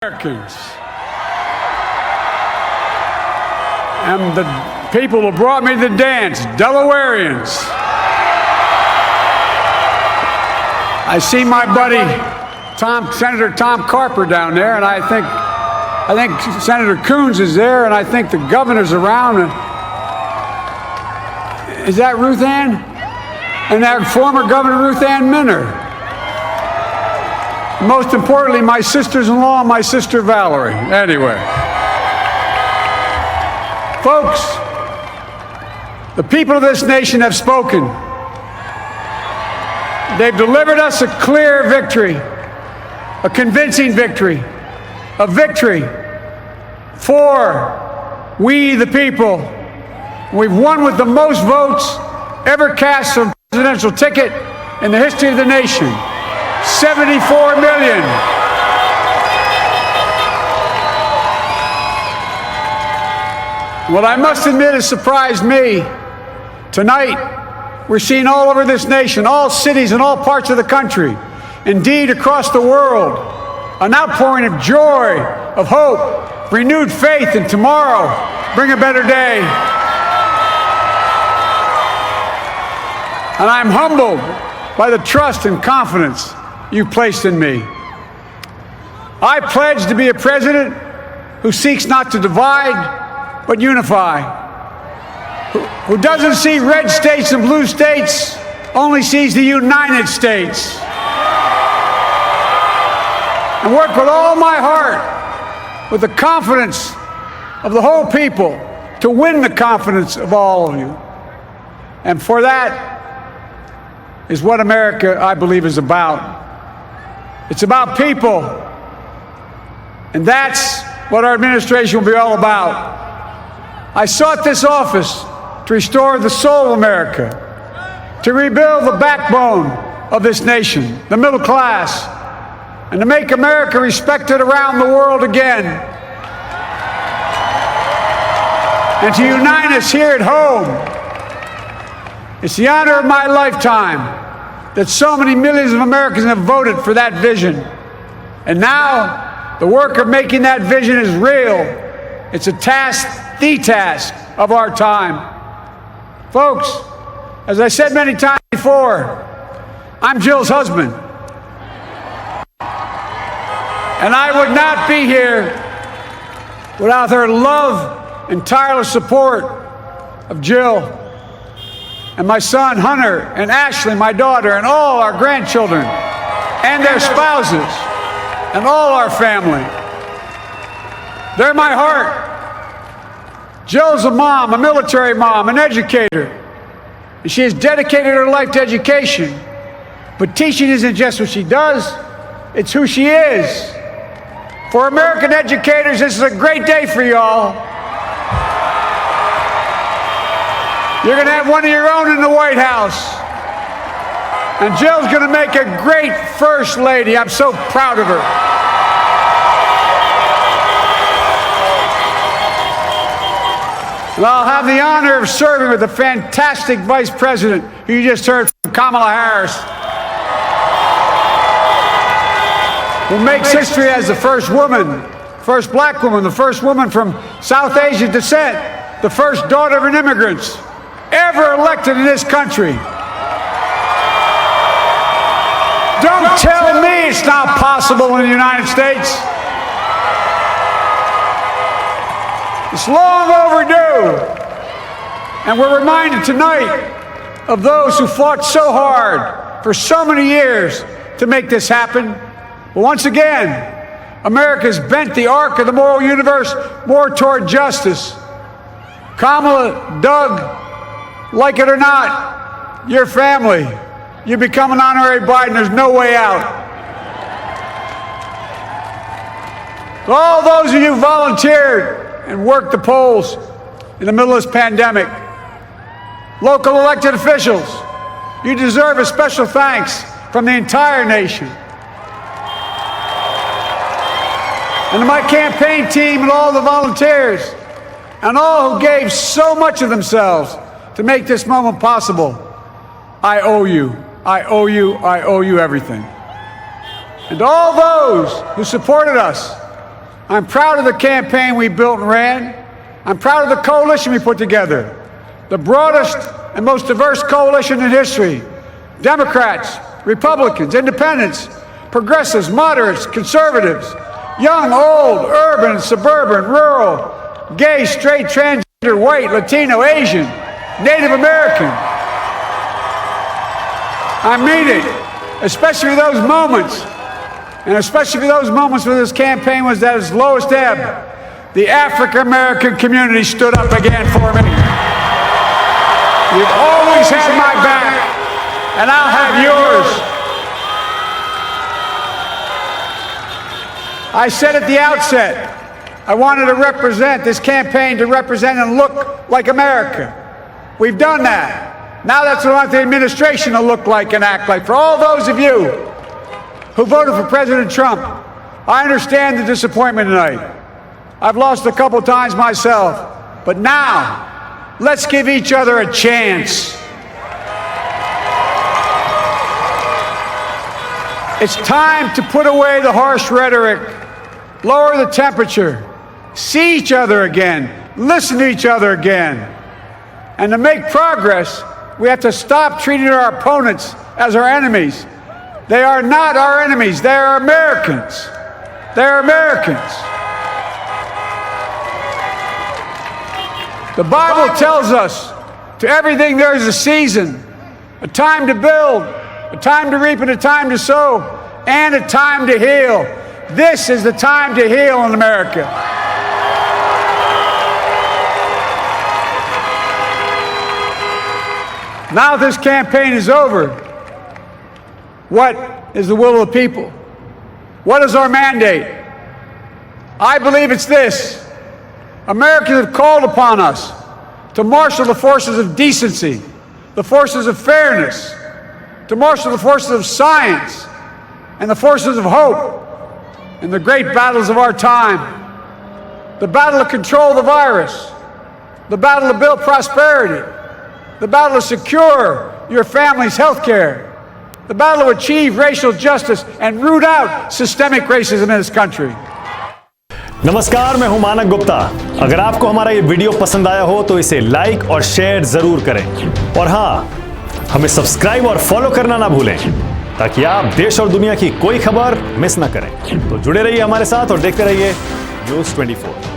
Americans and the people who brought me to the dance, Delawareans. I see my buddy Senator Tom Carper down there, and I think Senator Coons is there, and I think the governor's around. Is that Ruth Ann? And that former Governor Ruth Ann Minner. Most importantly, my sisters-in-law and my sister Valerie. Anyway. Folks, the people of this nation have spoken. They've delivered us a clear victory, a convincing victory, a victory for we the people. We've won with the most votes ever cast for a presidential ticket in the history of the nation. 74 million. What I must admit has surprised me. Tonight, we're seeing all over this nation, all cities and all parts of the country, indeed across the world, an outpouring of joy, of hope, renewed faith in tomorrow, bring a better day. And I'm humbled by the trust and confidence you've placed in me. I pledge to be a president who seeks not to divide, but unify, who doesn't see red states and blue states, only sees the United States, and work with all my heart, with the confidence of the whole people, to win the confidence of all of you. And for that is what America, I believe, is about. It's about people, and that's what our administration will be all about. I sought this office to restore the soul of America, to rebuild the backbone of this nation, the middle class, and to make America respected around the world again, and to unite us here at home. It's the honor of my lifetime that so many millions of Americans have voted for that vision. And now, the work of making that vision is real. It's a task, the task of our time. Folks, as I said many times before, I'm Jill's husband. And I would not be here without her love and tireless support of Jill, and my son Hunter, and Ashley, my daughter, and all our grandchildren, and their spouses, and all our family. They're my heart. Jill's a mom, a military mom, an educator, and she has dedicated her life to education. But teaching isn't just what she does, it's who she is. For American educators, this is a great day for y'all. You're going to have one of your own in the White House. And Jill's going to make a great First Lady. I'm so proud of her. And I'll have the honor of serving with the fantastic Vice President who you just heard from, Kamala Harris, who makes history as the first woman, first black woman, the first woman from South Asian descent, the first daughter of an immigrant ever elected in this country. Don't tell me it's not possible in the United States. It's long overdue. And we're reminded tonight of those who fought so hard for so many years to make this happen. But once again, America's bent the arc of the moral universe more toward justice. Kamala, Doug, like it or not, your family, you become an honorary Biden, there's no way out. So all those of you who volunteered and worked the polls in the middle of this pandemic, local elected officials, you deserve a special thanks from the entire nation. And to my campaign team and all the volunteers, and all who gave so much of themselves to make this moment possible, I owe you. I owe you. I owe you everything. And all those who supported us I'm proud of the campaign we built and ran. I'm proud of the coalition we put together, the broadest and most diverse coalition in history. Democrats, Republicans, Independents, progressives, moderates, conservatives, young, old, urban, suburban, rural, gay, straight, transgender, white, Latino, Asian, Native American. I mean it, especially those moments, and especially those moments when this campaign was at its lowest ebb. The African American community stood up again for me. You've always had my back, and I'll have yours. I said at the outset, I wanted to represent this campaign to represent and look like America. We've done that. Now that's what I want the administration to look like and act like. For all those of you who voted for President Trump, I understand the disappointment tonight. I've lost a couple times myself, but now let's give each other a chance. It's time to put away the harsh rhetoric, lower the temperature, see each other again, listen to each other again. And to make progress, we have to stop treating our opponents as our enemies. They are not our enemies. They are Americans. They are Americans. The Bible tells us, to everything there is a season, a time to build, a time to reap and a time to sow, and a time to heal. This is the time to heal in America. Now this campaign is over. What is the will of the people? What is our mandate? I believe it's this. Americans have called upon us to marshal the forces of decency, the forces of fairness, to marshal the forces of science and the forces of hope in the great battles of our time. The battle to control the virus, the battle to build prosperity, the battle to secure your family's health care, the battle to achieve racial justice and root out systemic racism in this country. नमस्कार, मैं हूं मानक गुप्ता। अगर आपको हमारा ये video पसंद आया हो तो इसे लाइक और शेयर जरूर करें, और हां, हमें सब्सक्राइब और फॉलो करना ना भूलें ताकि आप देश और दुनिया की कोई खबर मिस ना करें। तो जुड़े रहिए हमारे साथ और देखते रहिए न्यूज़ 24।